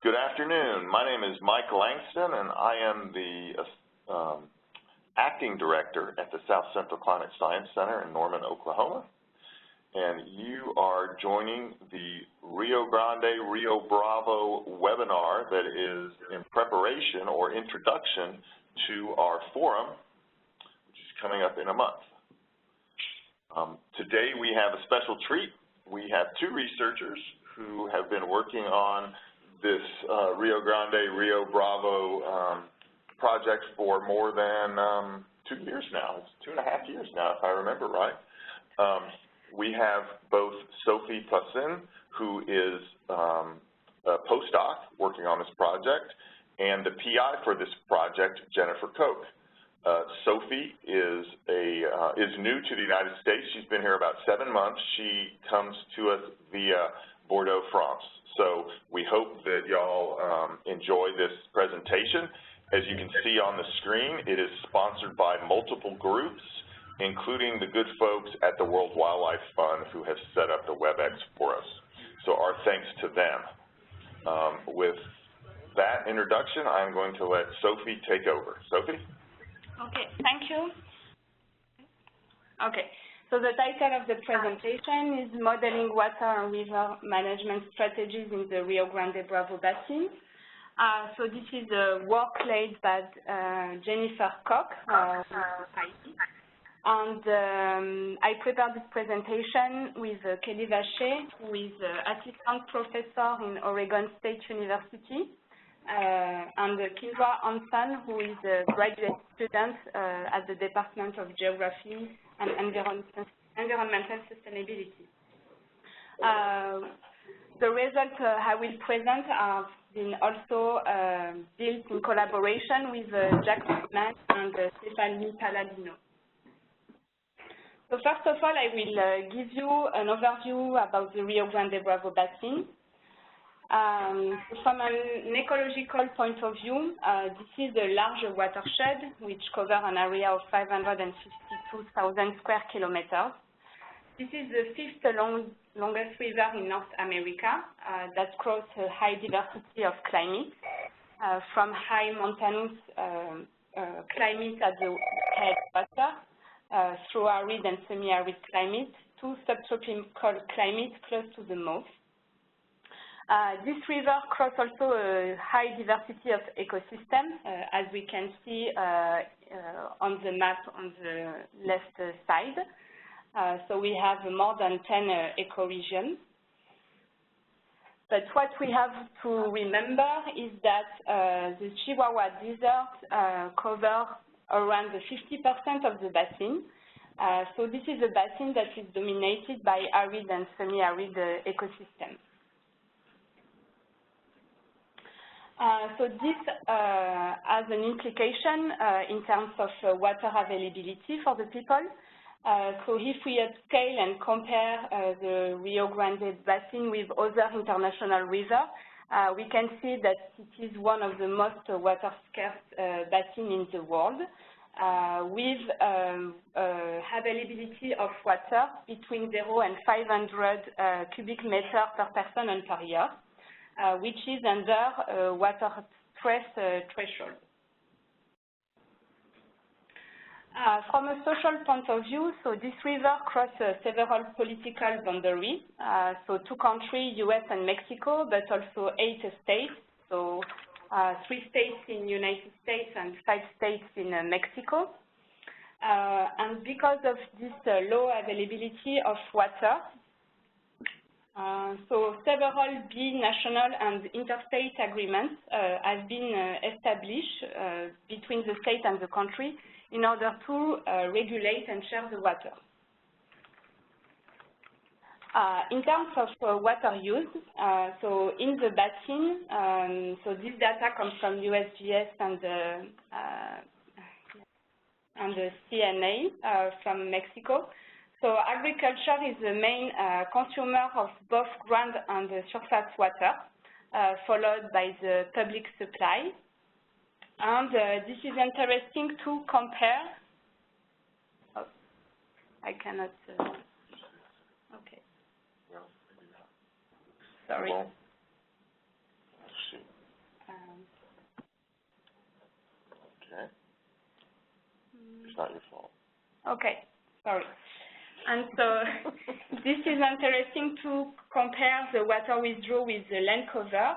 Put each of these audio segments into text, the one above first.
Good afternoon. My name is Mike Langston, and I am the Acting Director at the South Central Climate Science Center in Norman, Oklahoma. And you are joining the Rio Grande, Rio Bravo webinar that is in preparation or introduction to our forum, which is coming up in a month. Today we have a special treat. We have two researchers who have been working on this Rio Grande, Rio Bravo project for more than 2 years now. It's 2.5 years now, if I remember right. We have both Sophie Plassin, who is a postdoc working on this project, and the PI for this project, Jennifer Koch. Sophie is new to the United States. She's been here about 7 months. She comes to us via Bordeaux, France. So we hope that y'all enjoy this presentation. As you can see on the screen, it is sponsored by multiple groups, including the good folks at the World Wildlife Fund who have set up the WebEx for us. So our thanks to them. With that introduction, I'm going to let Sophie take over. Sophie? Okay, thank you. Okay, so the title of the presentation is Modeling Water and River Management Strategies in the Rio Grande Bravo Basin. So this is a work led by Jennifer Koch, and I prepared this presentation with Kelly Vacher, who is assistant professor in Oregon State University, and Kindra Hanson, who is a graduate student at the Department of Geography and Environmental Sustainability. The results I will present have been also built in collaboration with Jack Friedman and Stephanie Palladino. So first of all, I will give you an overview about the Rio Grande Bravo Basin. From an ecological point of view, this is a large watershed which covers an area of 552,000 square kilometers. This is the fifth longest river in North America that crosses a high diversity of climate, from high mountainous climate at the headwater through arid and semi-arid climate to subtropical climate close to the mouth. This river crosses also a high diversity of ecosystems, as we can see on the map on the left side. So we have more than 10 ecoregions. But what we have to remember is that the Chihuahua Desert covers around 50% of the basin. So this is a basin that is dominated by arid and semi-arid ecosystems. So this has an implication in terms of water availability for the people. So if we upscale and compare the Rio Grande Basin with other international rivers, we can see that it is one of the most water-scarce basins in the world, with availability of water between 0 and 500 cubic meters per person and per year. Which is under water stress threshold. From a social point of view, so this river crosses several political boundaries. So 2 countries, US and Mexico, but also 8 states. So 3 states in the United States and 5 states in Mexico. And because of this low availability of water, so several binational and interstate agreements have been established between the state and the country in order to regulate and share the water. In terms of water use, so in the basin, so this data comes from USGS and the CNA from Mexico. So agriculture is the main consumer of both ground and surface water, followed by the public supply. And this is interesting to compare. Oh, I cannot. Okay. Sorry. Okay. It's not your fault. Okay, sorry. And so this is interesting to compare the water withdrawal with the land cover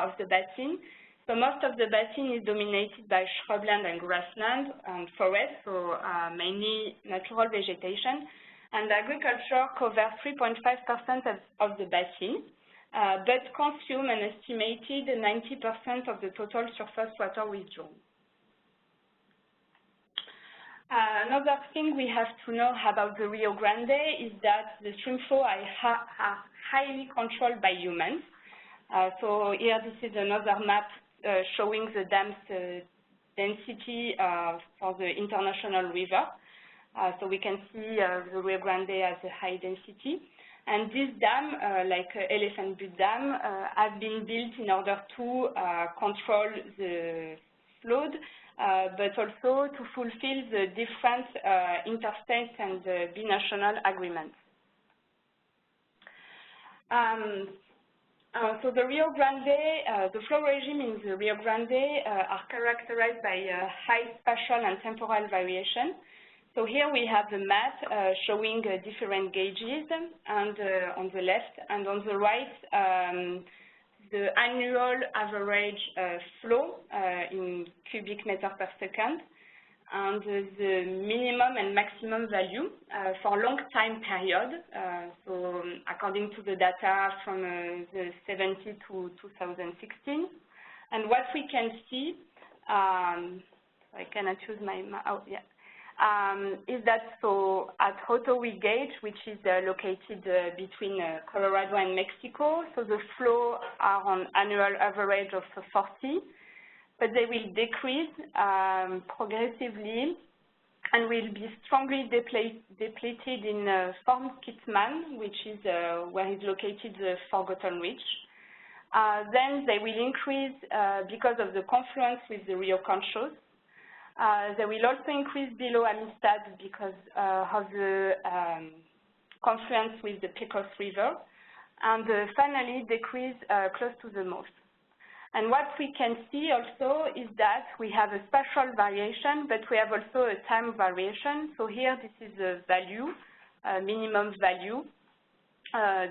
of the basin. So most of the basin is dominated by shrubland and grassland and forest, so mainly natural vegetation. And agriculture covers 3.5% of the basin, but consume an estimated 90% of the total surface water withdrawal. Another thing we have to know about the Rio Grande is that the stream flow are highly controlled by humans. So here this is another map showing the dam's density for the international river. So we can see the Rio Grande has a high density. And this dam, like Elephant Butte Dam, has been built in order to control the flood, but also to fulfill the different interstate and binational agreements. So the Rio Grande, the flow regime in the Rio Grande are characterized by high spatial and temporal variation. So here we have the map showing different gauges, and on the left, and on the right, the annual average flow in cubic meter per second, and the minimum and maximum value for long time period, so according to the data from the 70 to 2016. And what we can see, I cannot choose my, is that so at Hotowi Gauge, which is located between Colorado and Mexico, so the flow are on annual average of 40, but they will decrease progressively and will be strongly depleted in Fort Kittman, which is where is located the Forgotten Ridge. Then they will increase because of the confluence with the Rio Conchos. They will also increase below Amistad because of the confluence with the Pecos River, and finally decrease close to the mouth. And what we can see also is that we have a spatial variation, but we have also a time variation. So here this is the value, minimum value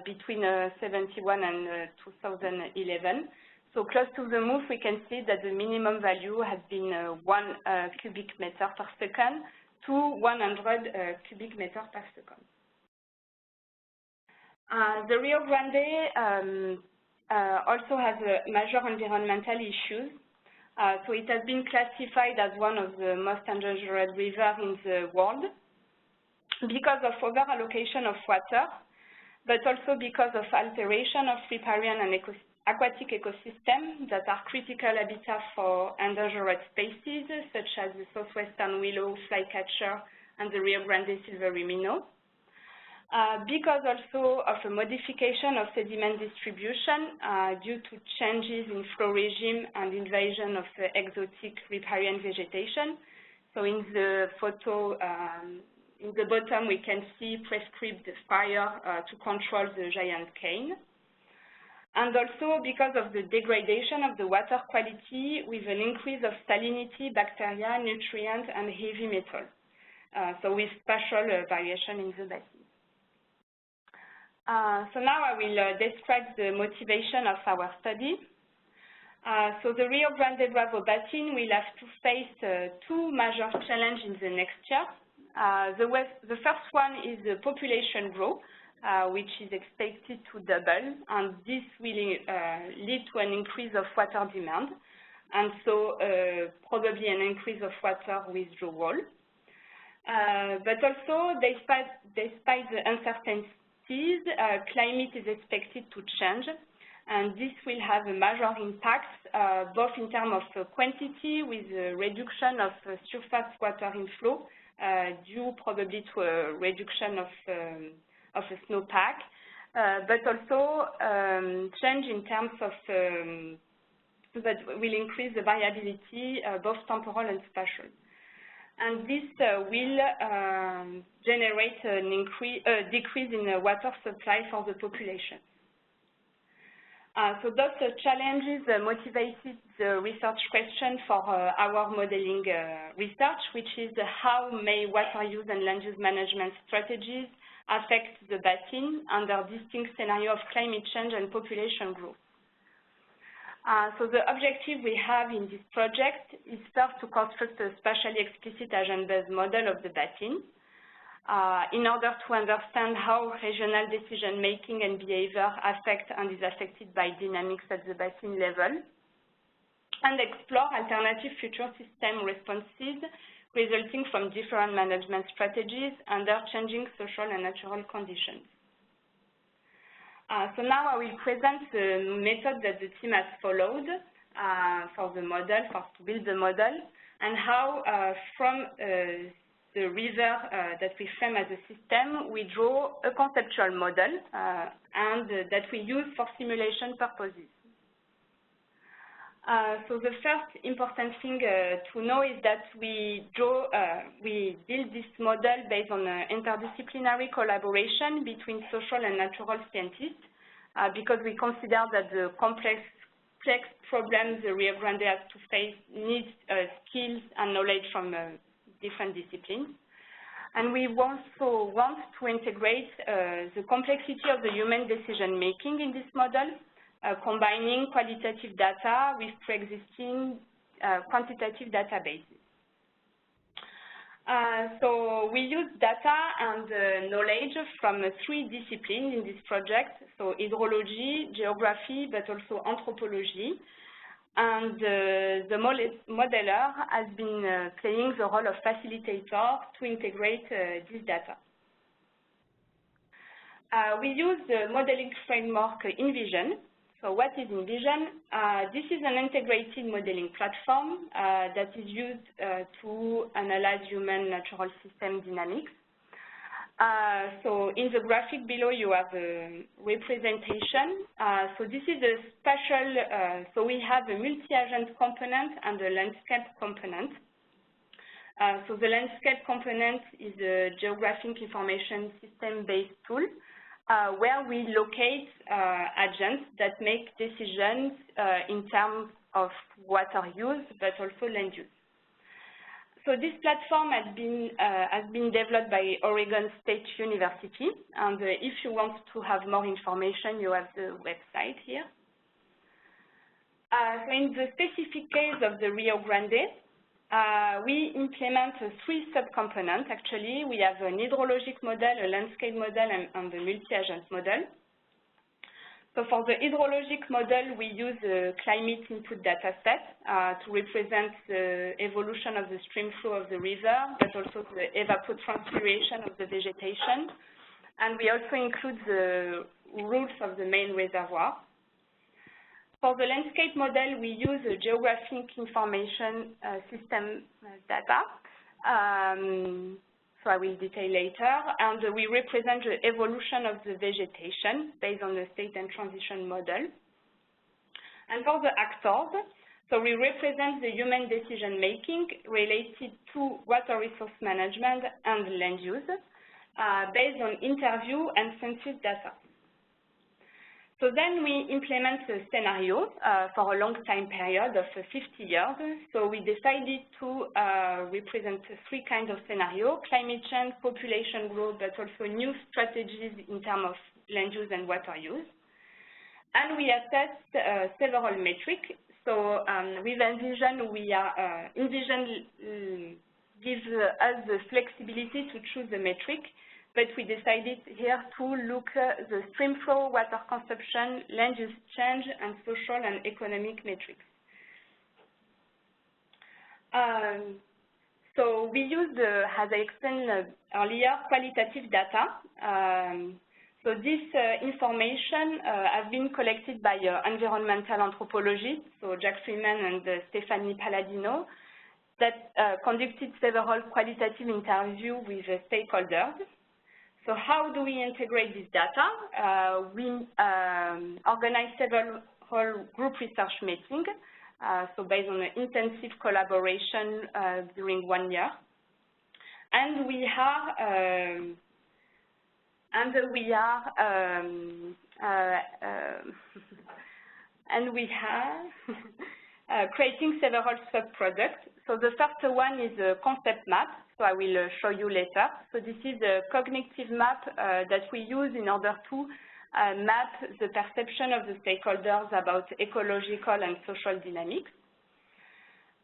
between 71 and 2011. So close to the mouth, we can see that the minimum value has been 1 cubic meter per second to 100 cubic meter per second. The Rio Grande also has major environmental issues. So it has been classified as one of the most endangered rivers in the world because of over-allocation of water, but also because of alteration of riparian and aquatic ecosystems that are critical habitat for endangered species, such as the southwestern willow, flycatcher, and the Rio Grande silvery minnow. Because also of a modification of sediment distribution due to changes in flow regime and invasion of exotic riparian vegetation. So in the photo, in the bottom, we can see prescribed fire to control the giant cane. And also because of the degradation of the water quality with an increase of salinity, bacteria, nutrients, and heavy metal. So with spatial variation in the basin. So now I will describe the motivation of our study. So the Rio Grande Bravo Basin will have to face two major challenges in the next year. The first one is the population growth, which is expected to double, and this will lead to an increase of water demand, and so probably an increase of water withdrawal. But also, despite the uncertainties, climate is expected to change, and this will have a major impact, both in terms of quantity, with a reduction of surface water inflow, due probably to a reduction of a snowpack, but also change in terms of that will increase the variability, both temporal and spatial. And this will generate a decrease in the water supply for the population. So those challenges motivated the research question for our modeling research, which is how may water use and land use management strategies affect the basin under distinct scenario of climate change and population growth. So the objective we have in this project is first to construct a spatially explicit agent-based model of the basin in order to understand how regional decision-making and behavior affect and is affected by dynamics at the basin level, and explore alternative future system responses resulting from different management strategies under changing social and natural conditions. So now I will present the method that the team has followed for the model, to build the model, and how from the river that we frame as a system, we draw a conceptual model and that we use for simulation purposes. So the first important thing to know is that we build this model based on interdisciplinary collaboration between social and natural scientists because we consider that the complex problems the Rio Grande has to face needs skills and knowledge from different disciplines. And we also want to integrate the complexity of the human decision-making in this model, combining qualitative data with pre-existing quantitative databases. So we use data and knowledge from 3 disciplines in this project, so hydrology, geography, but also anthropology. And the modeler has been playing the role of facilitator to integrate this data. We use the modeling framework Envision. So what is Envision? This is an integrated modeling platform that is used to analyze human natural system dynamics. So in the graphic below, you have a representation. So this is a spatial, so we have a multi-agent component and a landscape component. So the landscape component is a geographic information system-based tool where we locate agents that make decisions in terms of water use, but also land use. So this platform has been developed by Oregon State University, and if you want to have more information, you have the website here. So in the specific case of the Rio Grande, we implement 3 subcomponents. Actually, we have an hydrologic model, a landscape model, and a multi-agent model. So for the hydrologic model, we use a climate input data set to represent the evolution of the stream flow of the river, but also the evapotranspiration of the vegetation. And we also include the rules of the main reservoir. For the landscape model, we use a geographic information system data. So I will detail later, and we represent the evolution of the vegetation based on the state and transition model. And for the actors, so we represent the human decision-making related to water resource management and land use based on interview and census data. So then we implement a scenario for a long time period of 50 years. So we decided to represent 3 kinds of scenario: climate change, population growth, but also new strategies in terms of land use and water use. And we assessed several metrics. So with Envision, Envision gives us the flexibility to choose the metric, but we decided here to look at the stream flow, water consumption, land use change, and social and economic metrics. So we used, as I explained earlier, qualitative data. So this information has been collected by environmental anthropologists, so Jack Freeman and Stephanie Palladino, that conducted several qualitative interviews with stakeholders. So how do we integrate this data? We organize several group research meetings, so based on an intensive collaboration during 1 year. And we are And we have creating several sub-products. So the first one is a concept map, so I will show you later. So this is a cognitive map that we use in order to map the perception of the stakeholders about ecological and social dynamics.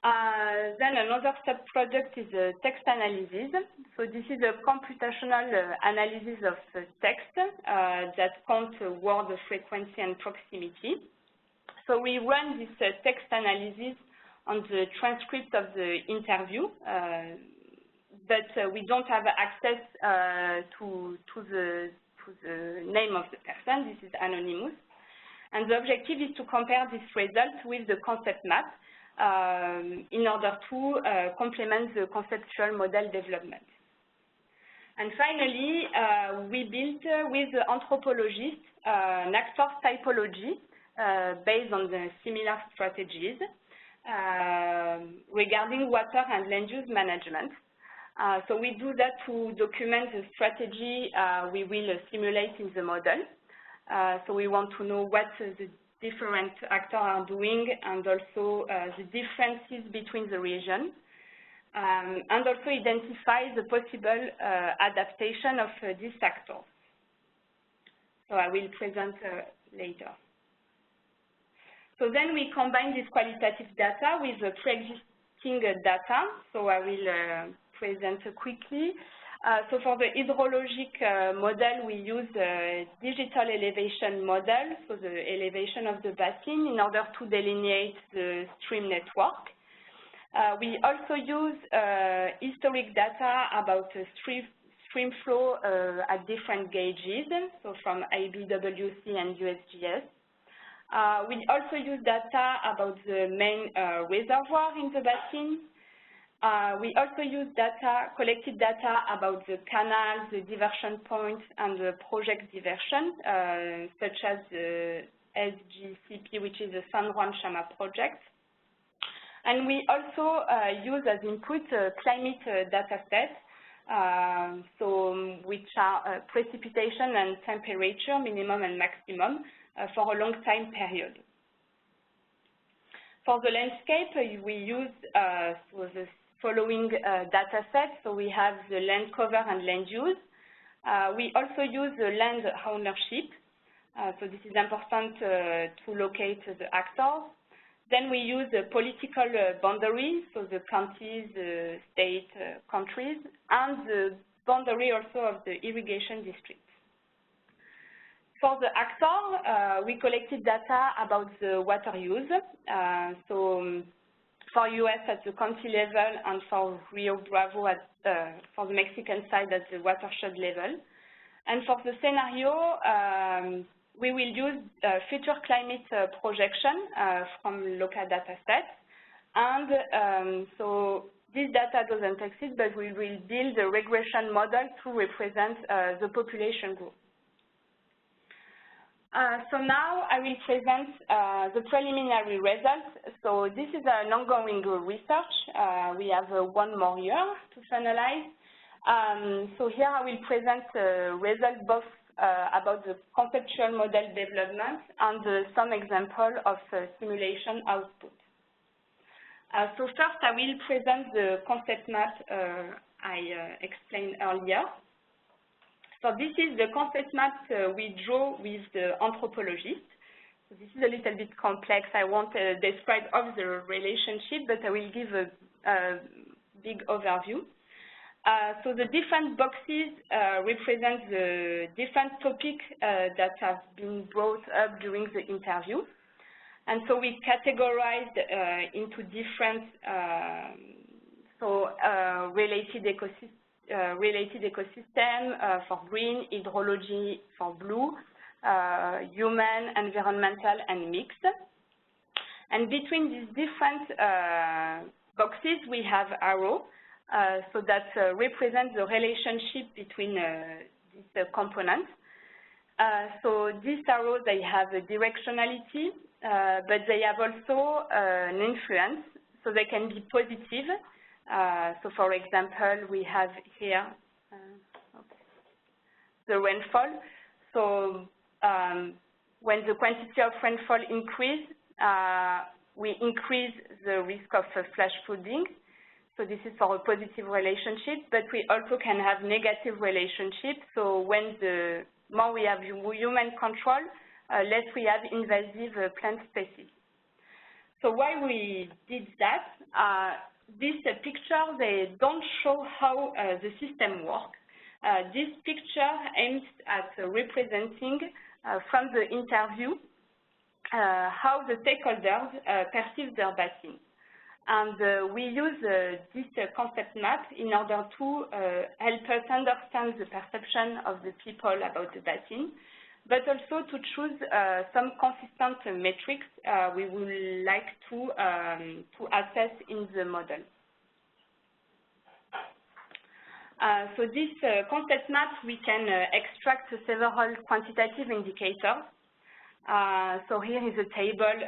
Then another sub-product is a text analysis. So this is a computational analysis of text that counts word frequency and proximity. So we run this text analysis on the transcript of the interview, but we don't have access to the name of the person. This is anonymous. And the objective is to compare this result with the concept map in order to complement the conceptual model development. And finally, we built with anthropologists an actor typology based on the similar strategies regarding water and land use management. So we do that to document the strategy we will simulate in the model. So we want to know what the different actors are doing and also the differences between the regions, and also identify the possible adaptation of these actors. So I will present later. So then we combine this qualitative data with the pre-existing data. So I will present quickly. So for the hydrologic model, we use a digital elevation model, so the elevation of the basin, in order to delineate the stream network. We also use historic data about stream flow at different gauges, so from IBWC and USGS. We also use data about the main reservoir in the basin. We also use collected data about the canals, the diversion points, and the project diversion, such as the SGCP, which is the San Juan Chama project. And we also use as input climate data sets, which are precipitation and temperature, minimum and maximum, for a long time period. For the landscape, we use the following data sets. So we have the land cover and land use. We also use the land ownership. So this is important to locate the actors. Then we use the political boundaries, so the counties, the state, countries, and the boundary also of the irrigation districts. For the actor, we collected data about the water use. So for US at the county level and for Rio Bravo for the Mexican side at the watershed level. And for the scenario, we will use future climate projection from local data sets. And so this data doesn't exist, but we will build a regression model to represent the population growth. So now I will present the preliminary results. So this is an ongoing research. We have 1 more year to finalize. So here I will present results both about the conceptual model development and some example of simulation output. So first I will present the concept map I explained earlier. So this is the concept map we draw with the anthropologist. So this is a little bit complex. I won't describe all the relationship, but I will give a big overview. So the different boxes represent the different topics that have been brought up during the interview. And so we categorized into different related ecosystem for green, hydrology for blue, human, environmental, and mixed. And between these different boxes, we have arrows, so that represents the relationship between these components. So these arrows, they have a directionality, but they have also an influence, so they can be positive. So for example, we have here the rainfall. So when the quantity of rainfall increase, we increase the risk of flash flooding. So this is for a positive relationship, but we also can have negative relationships. So when the more we have human control, less we have invasive plant species. So why we did that? These pictures, they don't show how the system works. This picture aims at representing from the interview how the stakeholders perceive their basin. And we use this concept map in order to help us understand the perception of the people about the basin, but also to choose some consistent metrics we would like to assess in the model. So this concept map, we can extract several quantitative indicators. So here is a table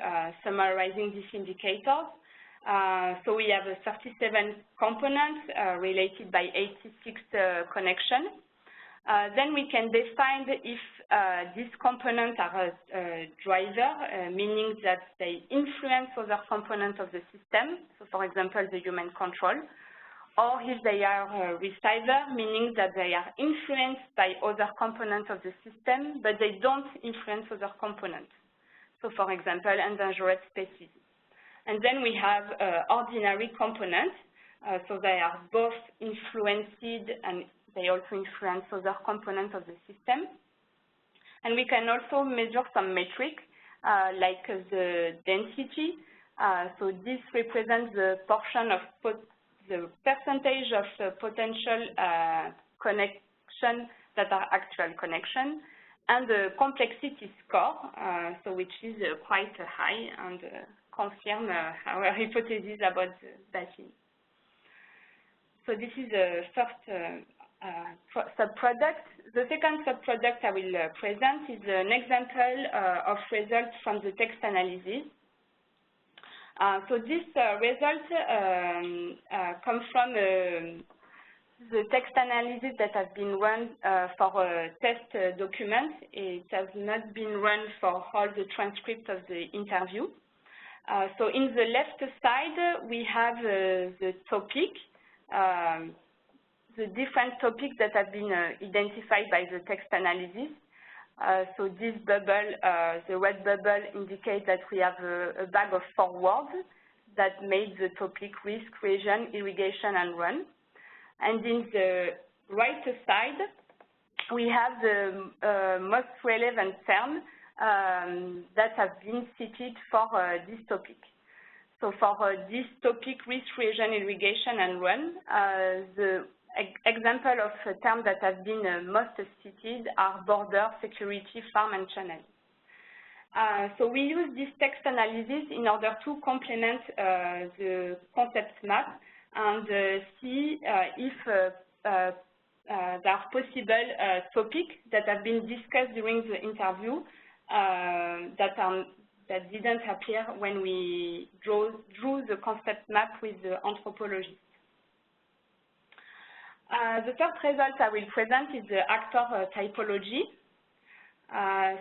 summarizing these indicators. So we have 37 components related by 86 connections. Then we can define if these components are a driver, meaning that they influence other components of the system, so for example, the human control, or if they are a receiver, meaning that they are influenced by other components of the system, but they don't influence other components. So for example, endangered species. And then we have ordinary components, so they are both influenced and they also influence other components of the system. And we can also measure some metrics, like the density. So this represents the portion of the percentage of potential connections that are actual connections, and the complexity score, so which is quite high and confirm our hypothesis about the basin. So this is the first subproduct. The second subproduct I will present is an example of results from the text analysis. So this result comes from the text analysis that has been run for a test document. It has not been run for all the transcript of the interview. So in the left side, we have the topic, the different topics that have been identified by the text analysis. So this bubble, the red bubble, indicates that we have a bag of 4 words that made the topic risk, region, irrigation, and run. And in the right side, we have the most relevant terms that have been cited for this topic. So for this topic, risk, region, irrigation, and run, the example of terms that have been most cited are border, security, farm, and channel. So we use this text analysis in order to complement the concept map and see if there are possible topics that have been discussed during the interview that didn't appear when we drew the concept map with the anthropologist. The third result I will present is the actor typology.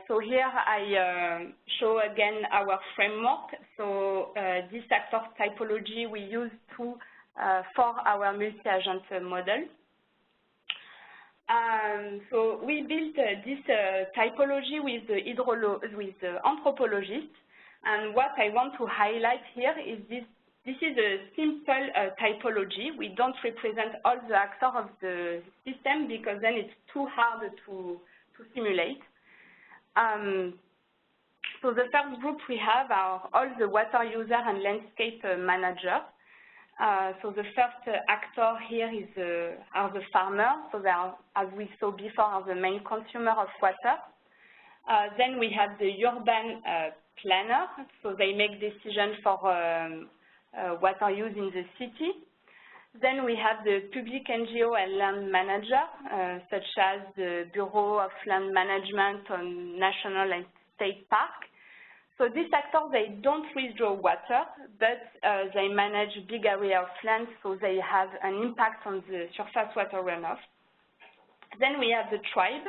So here I show again our framework. So this actor typology we use for our multi-agent model. So we built this typology with the anthropologist, and what I want to highlight here is this is a simple typology. We don't represent all the actors of the system because then it's too hard to simulate. So the first group we have are all the water user and landscape manager. So the first actor here are the farmers. So they are, as we saw before, are the main consumer of water. Then we have the urban planner. So they make decisions for water use in the city. Then we have the public NGO and land manager, such as the Bureau of Land Management on national and state park. So these actors, they don't withdraw water, but they manage big area of land, so they have an impact on the surface water runoff. Then we have the tribe.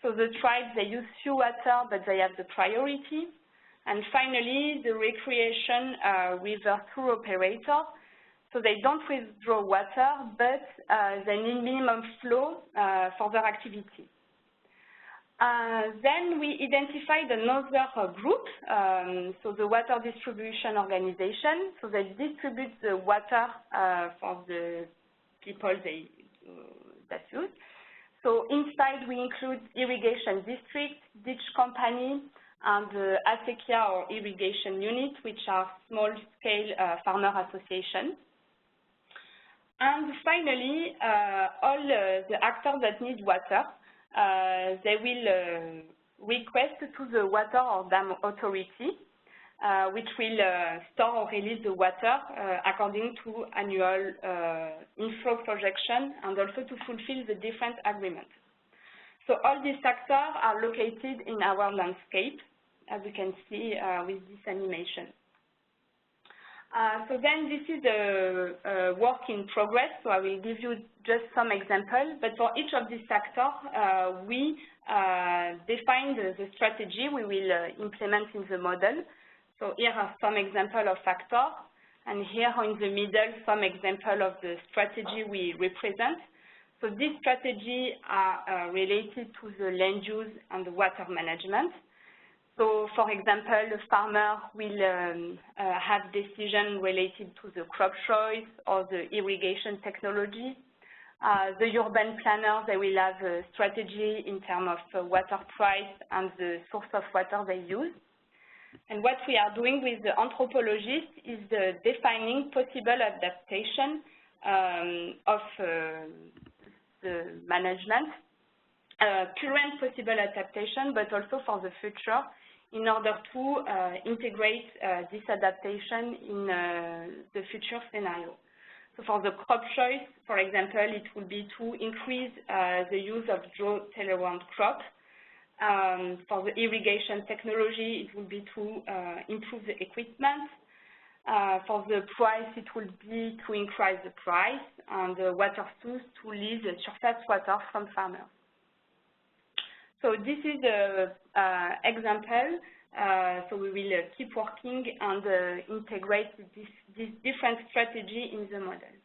So the tribes, they use few water, but they have the priority. And finally, the recreation river tour operator. So they don't withdraw water, but they need minimum flow for their activity. Then we identified another group, so the water distribution organization. So they distribute the water for the people that use. So inside we include irrigation district, ditch company, and the ASECIA or irrigation unit, which are small-scale farmer associations. And finally, all the actors that need water, they will request to the water or dam authority, which will store or release the water according to annual inflow projection and also to fulfill the different agreements. So all these actors are located in our landscape, as you can see with this animation. So then this is a work in progress, so I will give you just some examples, but for each of these actors, we define the strategy we will implement in the model. So here are some examples of actors, and here in the middle, some examples of the strategy we represent. So these strategies are related to the land use and the water management. So, for example, the farmer will have decisions related to the crop choice or the irrigation technology. The urban planners, they will have a strategy in terms of water price and the source of water they use. And what we are doing with the anthropologists is defining possible adaptation of the management, current possible adaptation, but also for the future, in order to integrate this adaptation in the future scenario. So for the crop choice, for example, it will be to increase the use of drought-tolerant crops. For the irrigation technology, it will be to improve the equipment. For the price, it will be to increase the price, and the water source to release the surface water from farmers. So this is an example. So we will keep working and integrate this different strategy in the model.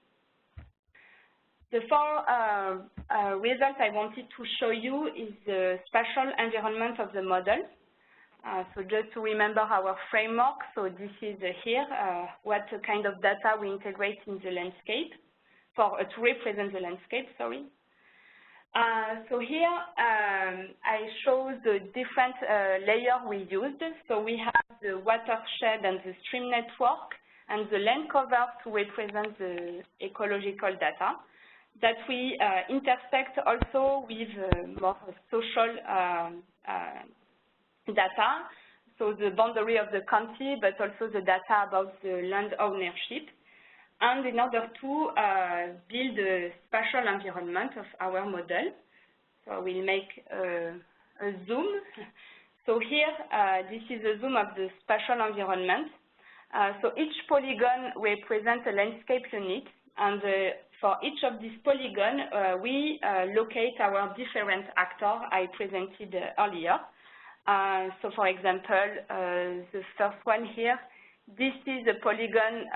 The four results I wanted to show you is the spatial environment of the model. So just to remember our framework, so this is here, what kind of data we integrate in the landscape, to represent the landscape, sorry. So here I show the different layers we used. So we have the watershed and the stream network and the land cover to represent the ecological data that we intersect also with more social data, so the boundary of the county, but also the data about the land ownership. And in order to build a spatial environment of our model, so we'll make a zoom. So here, this is a zoom of the spatial environment. So each polygon represents a landscape unit, and for each of these polygons, we locate our different actors I presented earlier. So for example, the first one here, this is a polygon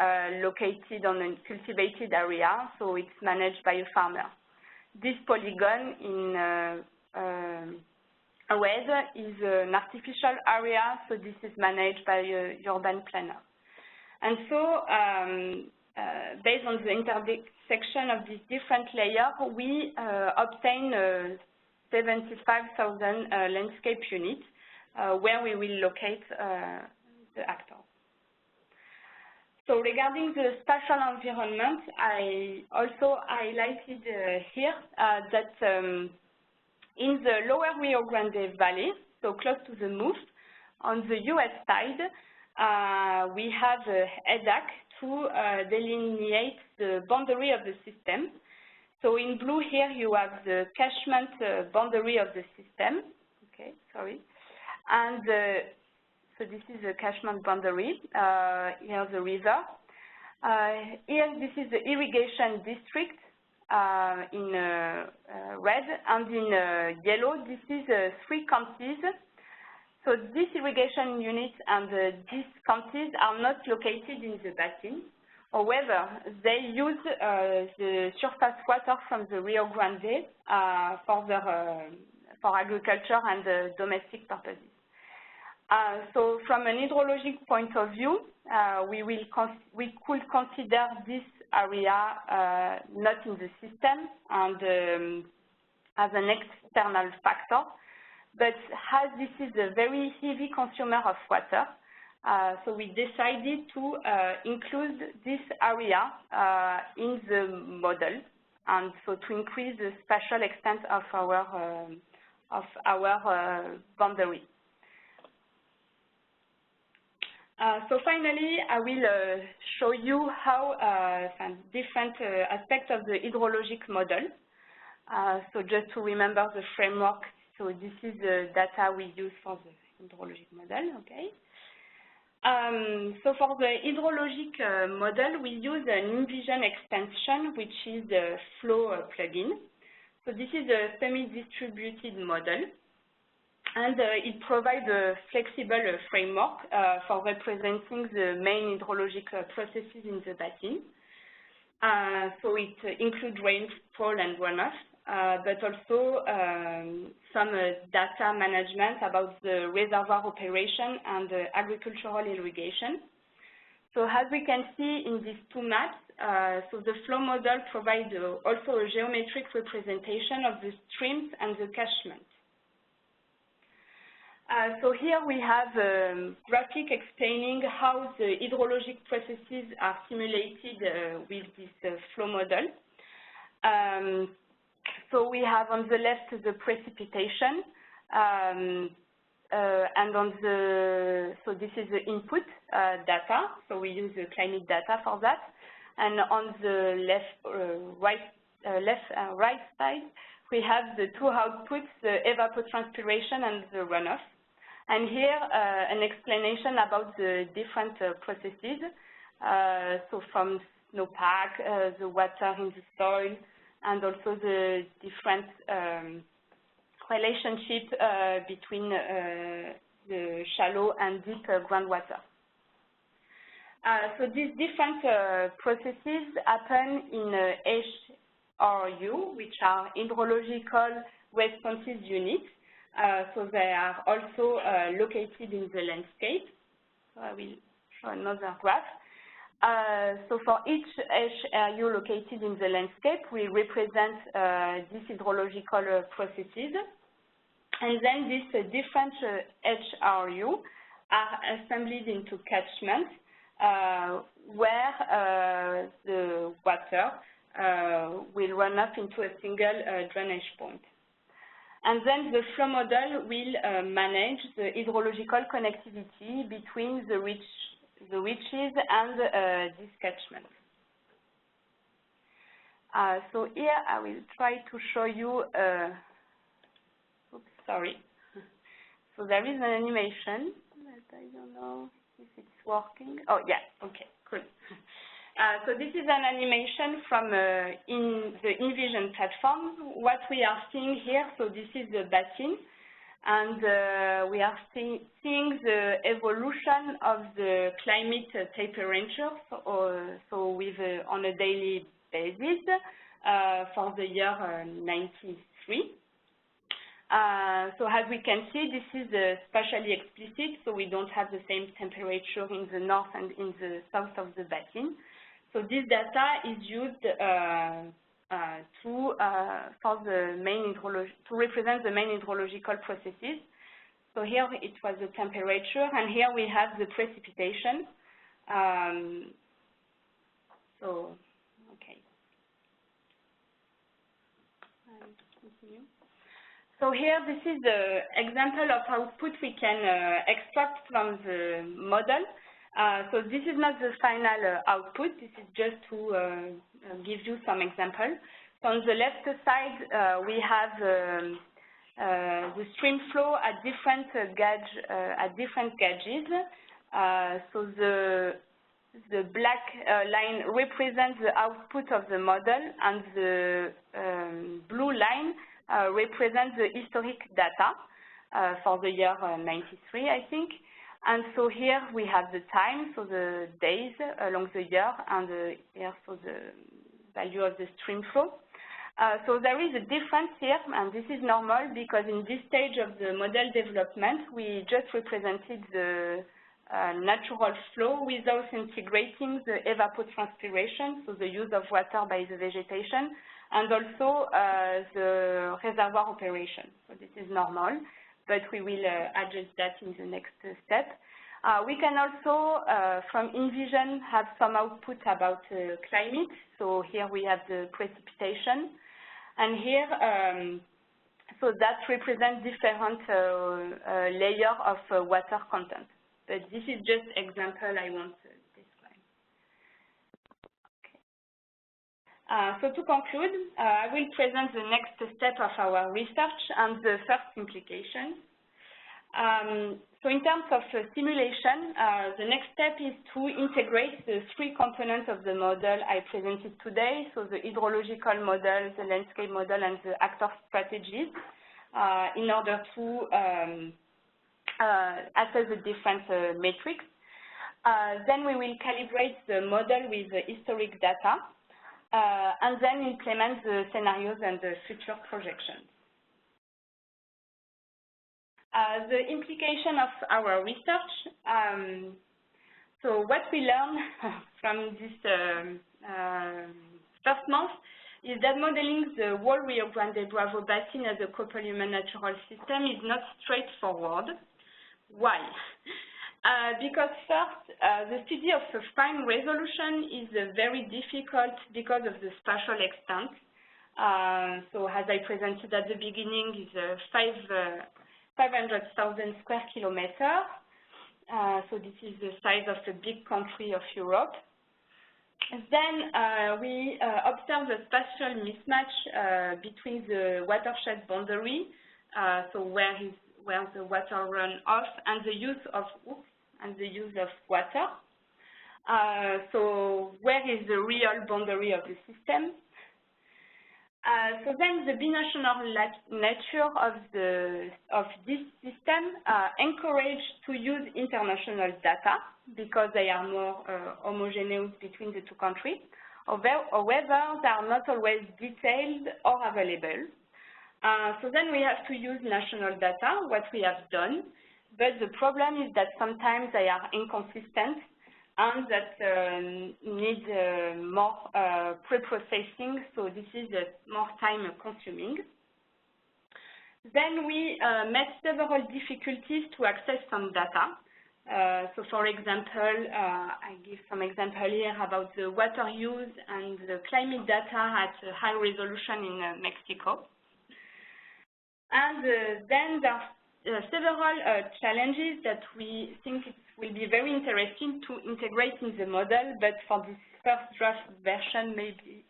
located on a cultivated area, so it's managed by a farmer. This polygon in red is an artificial area, so this is managed by a urban planner. And so, based on the intersection of these different layers, we obtain 75,000 landscape units where we will locate the actors. So regarding the spatial environment, I also highlighted here that in the lower Rio Grande Valley, so close to the Moose, on the US side, we have a HEDAC to delineate the boundary of the system. So in blue here, you have the catchment boundary of the system. Okay, sorry. And so this is the catchment boundary. Here's the river. Here, this is the irrigation district. in red, and in yellow, this is 3 counties. So these irrigation units and these counties are not located in the basin. However, they use the surface water from the Rio Grande for agriculture and domestic purposes. So from an hydrologic point of view, we could consider this area not in the system and as an external factor. But as this is a very heavy consumer of water, so we decided to include this area in the model, and so to increase the spatial extent of our boundary. So finally, I will show you how some different aspects of the hydrologic model. So just to remember the framework, so this is the data we use for the hydrologic model, okay? So for the hydrologic model, we use an Envision extension, which is the Flow plugin. So this is a semi-distributed model, and it provides a flexible framework for representing the main hydrologic processes in the basin. So it includes rainfall and runoff, but also some data management about the reservoir operation and agricultural irrigation. So as we can see in these 2 maps, so the flow model provides also a geometric representation of the streams and the catchment. So here we have a graphic explaining how the hydrologic processes are simulated with this flow model. So we have on the left the precipitation, and on the, so this is the input data, so we use the climate data for that. And on the right side, we have the 2 outputs, the evapotranspiration and the runoff. And here, an explanation about the different processes, so from snowpack, the water in the soil, and also the different relationship between the shallow and deep groundwater. So these different processes happen in HRU, which are hydrological responses units. So they are also located in the landscape. So I will show another graph. So for each HRU located in the landscape, we represent these hydrological processes. And then these different HRU are assembled into catchments where the water will run up into a single drainage point. And then the flow model will manage the hydrological connectivity between the reaches and this catchment. So here I will try to show you, oops, sorry. So there is an animation, but I don't know if it's working. Oh yeah, okay, cool. So this is an animation from in the Envision platform. What we are seeing here, so this is the basin, and we are seeing the evolution of the climate temperature, so with on a daily basis for the year 93. So as we can see, this is spatially explicit, so we don't have the same temperature in the north and in the south of the basin. So this data is used for the main to represent the main hydrological processes. So here it was the temperature, and here we have the precipitation. So okay. Continue. So here this is the example of output we can extract from the model. So this is not the final output, this is just to give you some example. So on the left side, we have the stream flow at different gauges. So the black line represents the output of the model, and the blue line represents the historic data for the year 93, I think. And so here we have the time, so the days along the year, and here so the value of the stream flow. So there is a difference here, and this is normal because in this stage of the model development, we just represented the natural flow without integrating the evapotranspiration, so the use of water by the vegetation, and also the reservoir operation. So this is normal, but we will adjust that in the next step. We can also, from Envision, have some output about climate. So here we have the precipitation. And here, so that represents different layer of water content. But this is just example I want to describe. Okay. So to conclude, I will present the next step of our research and the first implications. So in terms of simulation, the next step is to integrate the three components of the model I presented today, so the hydrological model, the landscape model, and the actor strategies, in order to assess the different metrics. Then we will calibrate the model with the historic data, and then implement the scenarios and the future projections. The implication of our research, so what we learned from this first month is that modeling the whole Rio Grande Bravo Basin as a copolymer natural system is not straightforward. Why? Because first, the study of a fine resolution is very difficult because of the spatial extent. So as I presented at the beginning, is 500,000 square kilometers. So this is the size of the big country of Europe. Then we observe a spatial mismatch between the watershed boundary, so where the water runs off, and the use of water. So where is the real boundary of the system? So then the binational nature of this system encourage to use international data because they are more homogeneous between the two countries. However, they are not always detailed or available. So then we have to use national data, what we have done, but the problem is that sometimes they are inconsistent and that need more pre-processing, so this is more time-consuming. Then we met several difficulties to access some data. So for example, I give some example here about the water use and the climate data at high resolution in Mexico. And then there are several challenges that we think it will be very interesting to integrate in the model, but for this first draft version, maybe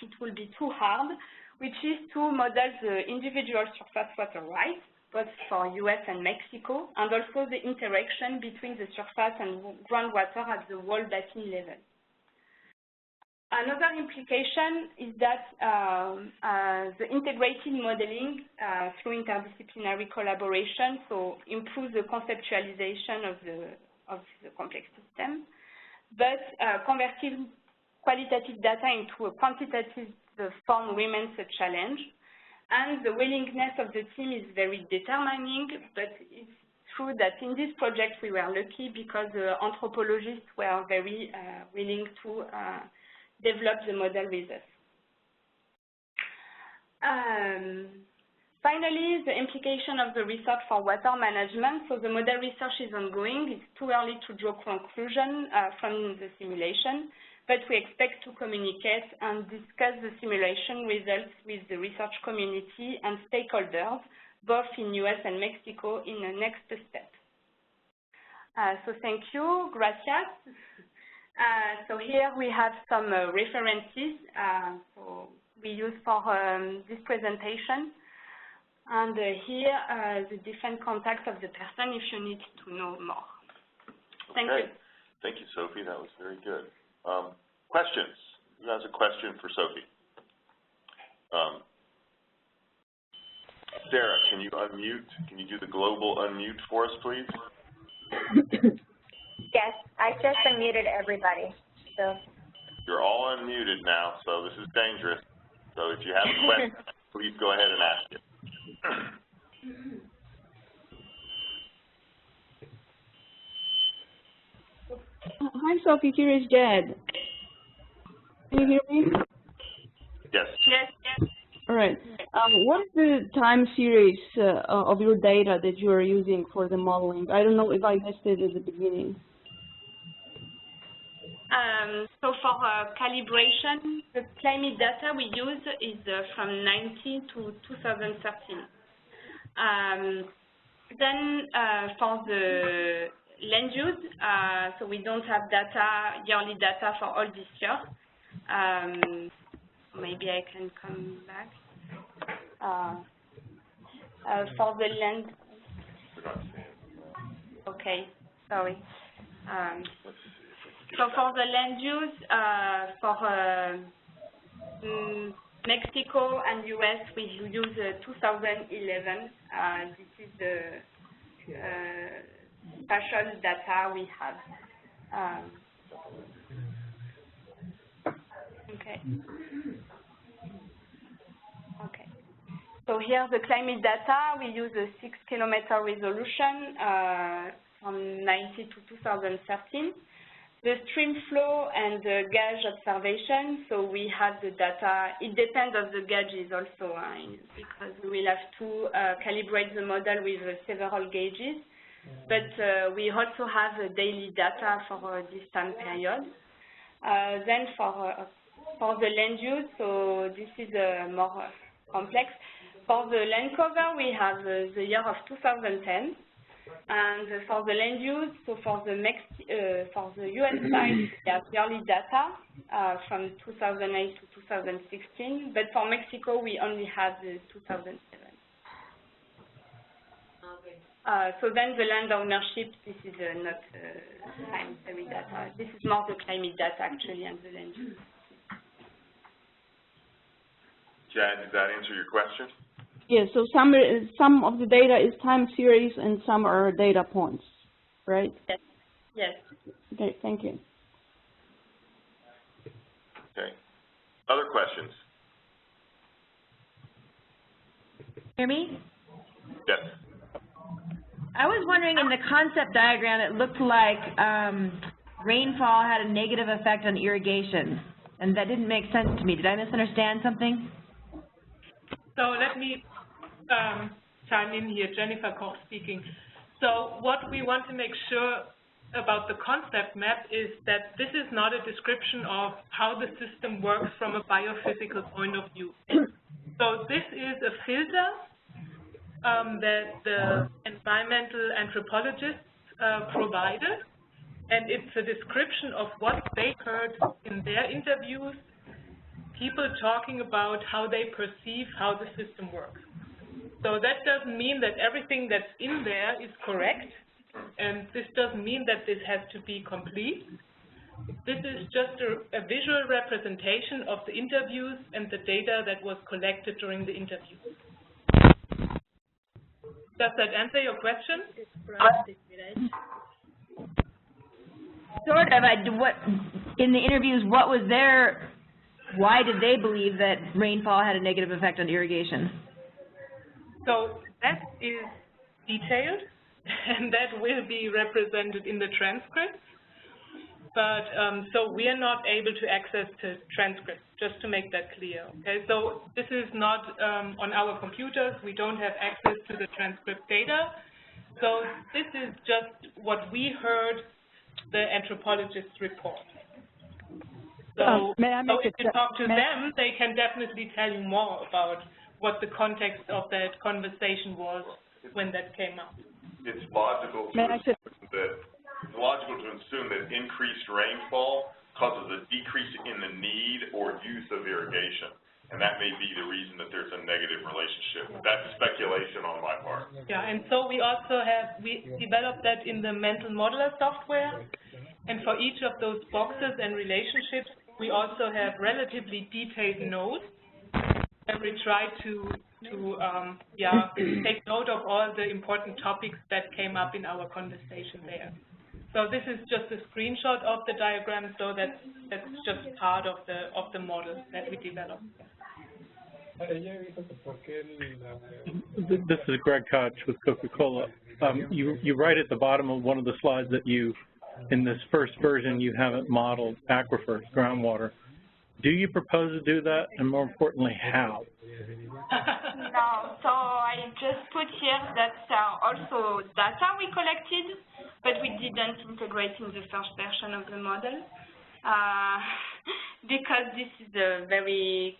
it will be too hard, which is to model the individual surface water rights, both for US and Mexico, and also the interaction between the surface and groundwater at the whole basin level. Another implication is that the integrated modeling through interdisciplinary collaboration, so improves the conceptualization of the complex system, but converting qualitative data into a quantitative form remains a challenge, and the willingness of the team is very determining, but it's true that in this project we were lucky because the anthropologists were very willing to develop the model with us. Finally, the implication of the research for water management. So the model research is ongoing. It's too early to draw conclusion from the simulation, but we expect to communicate and discuss the simulation results with the research community and stakeholders, both in US and Mexico, in the next step. So thank you, gracias. So here we have some references so we use for this presentation. And here, the different contacts of the person if you need to know more. Thank you. Thank you, Sophie. That was very good. Questions? Who has a question for Sophie? Sarah, can you unmute? Can you do the global unmute for us, please? Yes, I just unmuted everybody. So you're all unmuted now, so this is dangerous. So if you have a question, please go ahead and ask it. Hi, Sophie. Here is Jed. Can you hear me? Yes. Yes. All right. What is the time series of your data that you are using for the modeling? I don't know if I missed it at the beginning. So for calibration, the climate data we use is from 19 to 2013. Then for the land use, so we don't have yearly data for all this year. Maybe I can come back. For the land, okay, sorry. So for the land use, for Mexico and US, we use 2011. This is the spatial data we have. Okay. Okay. So here the climate data, we use a 6-kilometer resolution from 90 to 2013. The stream flow and the gauge observation, so we have the data, it depends on the gauges also, because we will have to calibrate the model with several gauges, but we also have daily data for this time period. Then for the land use, so this is more complex. For the land cover, we have the year of 2010. And for the land use, so for the US side, we have yearly data from 2008 to 2016, but for Mexico, we only have the 2007. So then the land ownership, this is not time series data. This is more the climate data, actually, and the land use. Chad, did that answer your question? Yeah, so some of the data is time series and some are data points, right? Yes. Yes. Okay, thank you. Okay. Other questions? Hear me? Yes. I was wondering, in the concept diagram, it looked like rainfall had a negative effect on irrigation, and that didn't make sense to me. Did I misunderstand something? So let me chime in here, Jennifer Koch speaking. So what we want to make sure about the concept map is that this is not a description of how the system works from a biophysical point of view. So this is a filter that the environmental anthropologists provided, and it's a description of what they heard in their interviews, people talking about how they perceive how the system works. So that doesn't mean that everything that's in there is correct, and this doesn't mean that this has to be complete. This is just a visual representation of the interviews and the data that was collected during the interviews. Does that answer your question? Sort of. In the interviews, what was why did they believe that rainfall had a negative effect on irrigation? So that is detailed, and that will be represented in the transcript. But so we are not able to access the transcripts, just to make that clear. Okay, so this is not on our computers. We don't have access to the transcript data. So this is just what we heard the anthropologists report. So, if you talk to them, they can definitely tell you more about what the context of that conversation was when that came up. It's logical to assume that increased rainfall causes a decrease in the need or use of irrigation. and that may be the reason that there's a negative relationship. That's speculation on my part. Yeah, and so we also we developed that in the mental modeler software, and for each of those boxes and relationships, we also have relatively detailed notes, and we try to take note of all the important topics that came up in our conversation there. So this is just a screenshot of the diagram, so that's just part of the model that we developed. This is Greg Koch with Coca-Cola. You write at the bottom of one of the slides that in this first version, you haven't modeled aquifers, groundwater. Do you propose to do that, and more importantly, how? No, so I just put here that also data we collected, but we didn't integrate in the first version of the model because this is a very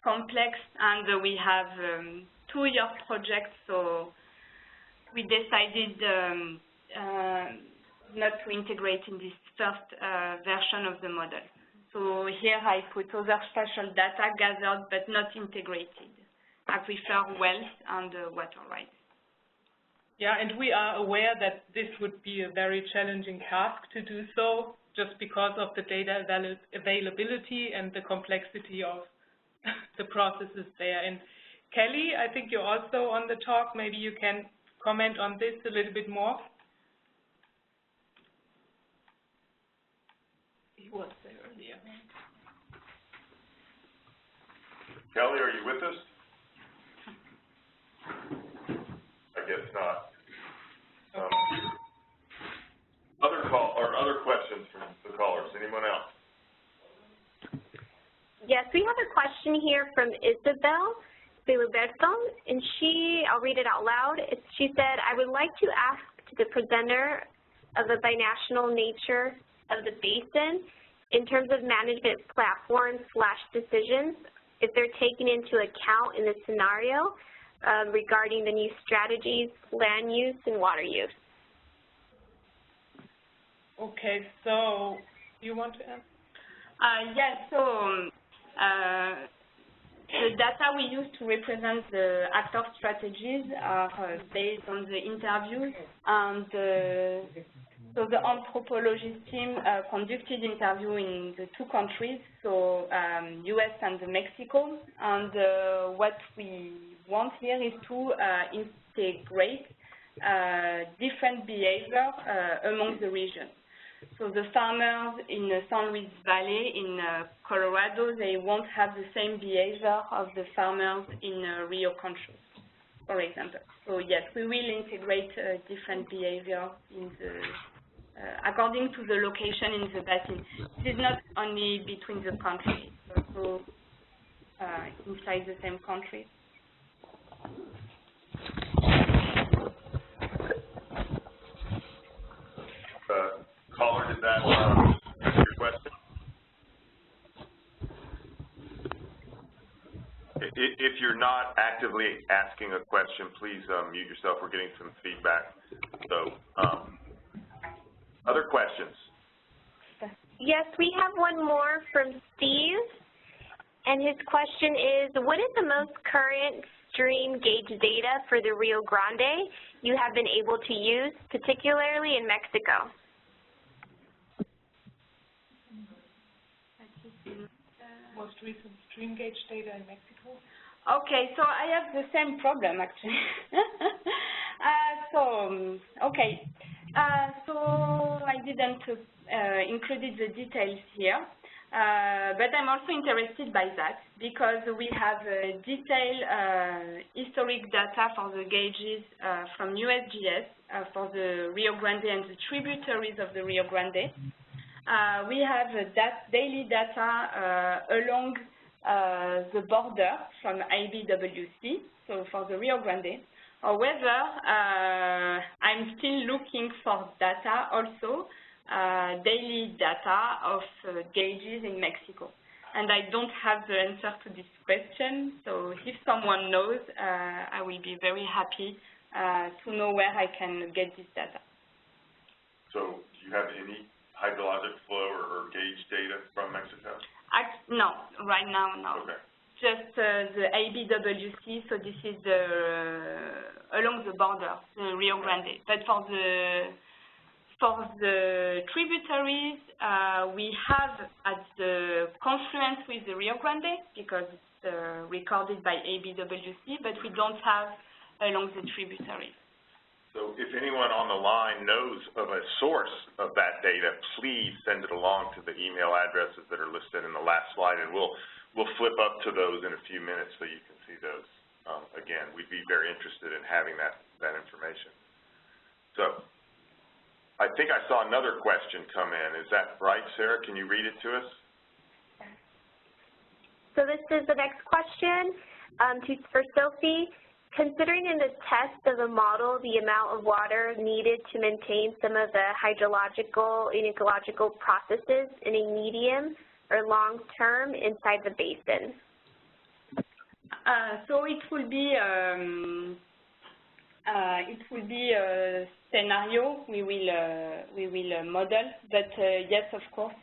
complex, and we have 2-year project, so we decided not to integrate in this first version of the model. So here I put other spatial data gathered but not integrated, aquifer, wells, and water rights. Yeah, and we are aware that this would be a very challenging task to do so, just because of the data availability and the complexity of the processes there. And Kelly, I think you're also on the talk. Maybe you can comment on this a little bit more. He was there earlier. Kelly, are you with us? I guess not. Other questions from the callers? Anyone else? Yes, we have a question here from Isabel Filiberto, and I'll read it out loud. She said, I would like to ask the presenter of the binational nature of the basin in terms of management platforms/decisions, if they're taken into account in the scenario regarding the new strategies, land use, and water use. Okay, so you want to answer? Yes, so the data we use to represent the actor strategies are based on the interviews, and so the anthropology team conducted interview in the 2 countries, so US and Mexico, and what we want here is to integrate different behavior among the regions. So the farmers in the San Luis Valley in Colorado, they won't have the same behavior of the farmers in Rio Concho, for example. So yes, we will integrate different behavior in the according to the location in the basin. This is not only between the countries, but also inside the same country. Caller, did that answer your question? If you're not actively asking a question, please mute yourself. We're getting some feedback. So, other questions? Yes, we have one more from Steve, and his question is, what is the most current stream gauge data for the Rio Grande you have been able to use, particularly in Mexico? Most recent stream gauge data in Mexico. Okay, so I have the same problem actually. So I didn't included the details here, but I'm also interested by that because we have detailed historic data for the gauges from USGS for the Rio Grande and the tributaries of the Rio Grande. We have daily data along the border from IBWC, so for the Rio Grande. However, I'm still looking for data also, daily data of gauges in Mexico. And I don't have the answer to this question, so if someone knows, I will be very happy to know where I can get this data. So do you have any hydrologic flow or gauge data from Mexico? No, right now, no. Okay. just the ABWC, so this is along the border, the Rio Grande. But for the tributaries, we have at the confluence with the Rio Grande, because it's recorded by ABWC, but we don't have along the tributaries. So if anyone on the line knows of a source of that data, please send it along to the email addresses that are listed in the last slide, and we'll flip up to those in a few minutes so you can see those. Again, we'd be very interested in having that information. So I think I saw another question come in. Is that right, Sarah? Can you read it to us? So this is the next question for Sophie. Considering in the test of the model the amount of water needed to maintain some of the hydrological and ecological processes in a medium or long term inside the basin? So it will be a scenario we will model, but yes, of course,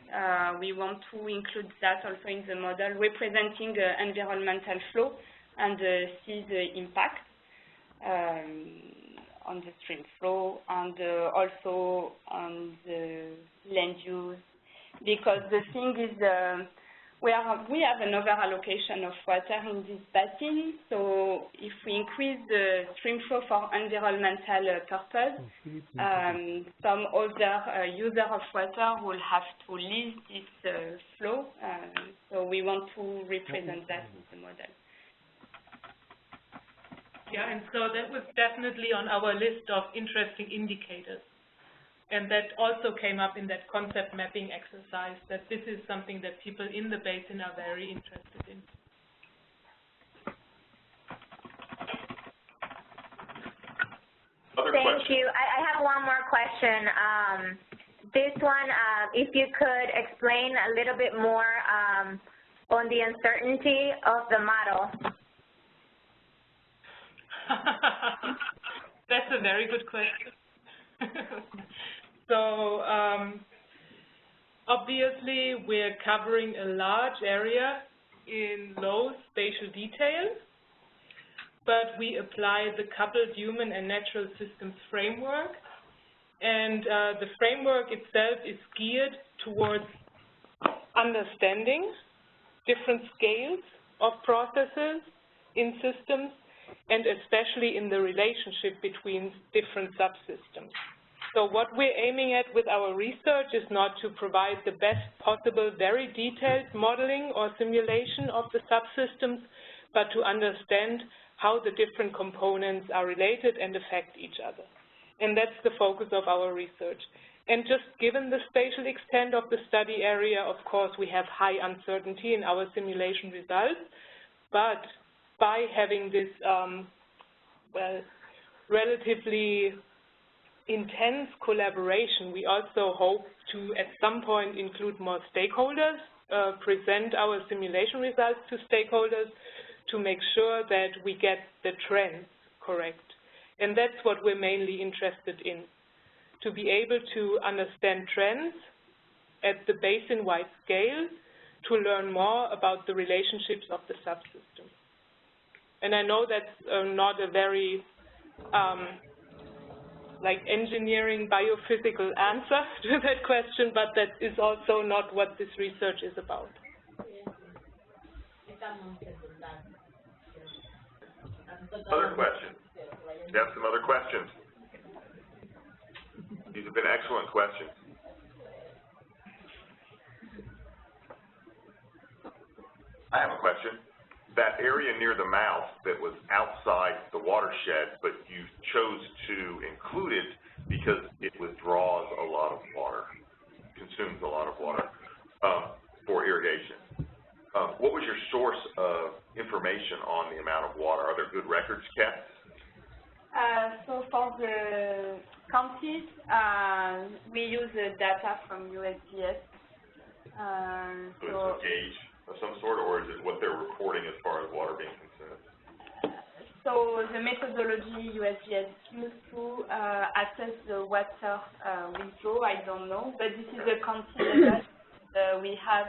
we want to include that also in the model, representing the environmental flow and see the impact on the stream flow and also on the land use, because the thing is we have an over-allocation of water in this basin, so if we increase the stream flow for environmental purpose, some other user of water will have to leave this flow, so we want to represent that in the model. Yeah, and so that was definitely on our list of interesting indicators. And that also came up in that concept mapping exercise, that this is something that people in the basin are very interested in. Other Thank questions? you. I have one more question. This one, if you could explain a little bit more on the uncertainty of the model. That's a very good question. So obviously we're covering a large area in low spatial detail, but we apply the coupled human and natural systems framework, and the framework itself is geared towards understanding different scales of processes in systems, and especially in the relationship between different subsystems. So what we're aiming at with our research is not to provide the best possible, very detailed modeling or simulation of the subsystems, but to understand how the different components are related and affect each other. And that's the focus of our research. And just given the spatial extent of the study area, of course, we have high uncertainty in our simulation results, but by having this, well, relatively intense collaboration, we also hope to, at some point, include more stakeholders, present our simulation results to stakeholders to make sure that we get the trends correct. And that's what we're mainly interested in, to be able to understand trends at the basin-wide scale, to learn more about the relationships of the subsystem. And I know that's not a very like engineering, biophysical answer to that question, but that is also not what this research is about. Other questions? You have some other questions? These have been excellent questions. I have a question. That area near the mouth that was outside the watershed, but you chose to include it because it withdraws a lot of water, consumes a lot of water for irrigation. What was your source of information on the amount of water? Are there good records kept? So for the counties, we use the data from USGS. So it's a gauge of some sort, or is it what they're reporting as far as water being consumed? So the methodology USGS used to assess the water withdrawal, I don't know, but this is a county level. We have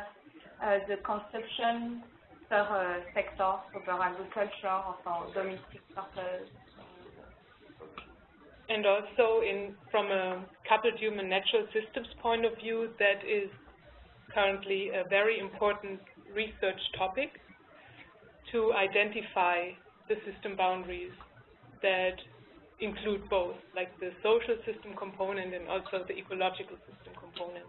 the consumption per sector, so per agriculture or for domestic purpose. And also, from a coupled human natural systems point of view, that is currently a very important research topic to identify the system boundaries that include both, like the social system component and also the ecological system component.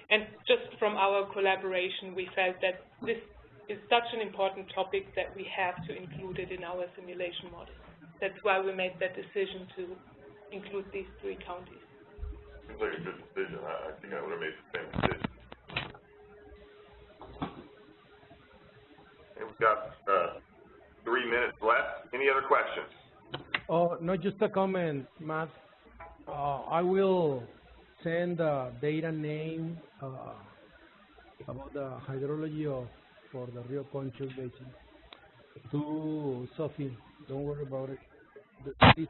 And just from our collaboration, we felt that this is such an important topic that we have to include it in our simulation model. That's why we made that decision to include these 3 counties. Seems like a good decision. I think I would have made the same decision. And we've got 3 minutes left. Any other questions? No, just a comment, Matt. I will send the data name about the hydrology for the Rio Concho Basin to Sophie. Don't worry about it. This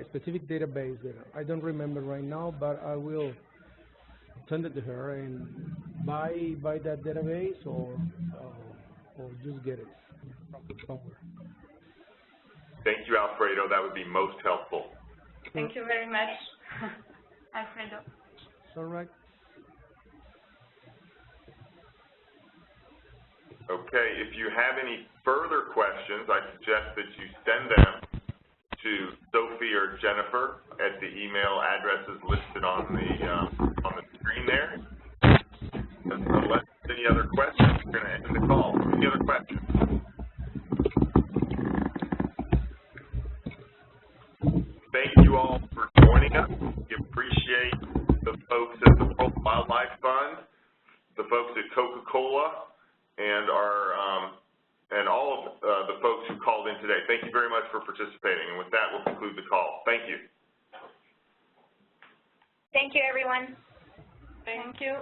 specific database that I don't remember right now, but I will send it to her and buy that database or just get it from somewhere. Thank you, Alfredo. That would be most helpful. Thank you very much, Alfredo. All right. Okay, if you have any further questions, I suggest that you send them to Sophie or Jennifer at the email addresses listed on the screen there. Unless there's any other questions, we're going to end the call. Any other questions? Thank you all for joining us. We appreciate the folks at the World Wildlife Fund, the folks at Coca-Cola, and and all of the folks who called in today. Thank you very much for participating. And with that, we'll conclude the call. Thank you. Thank you, everyone. Thank you.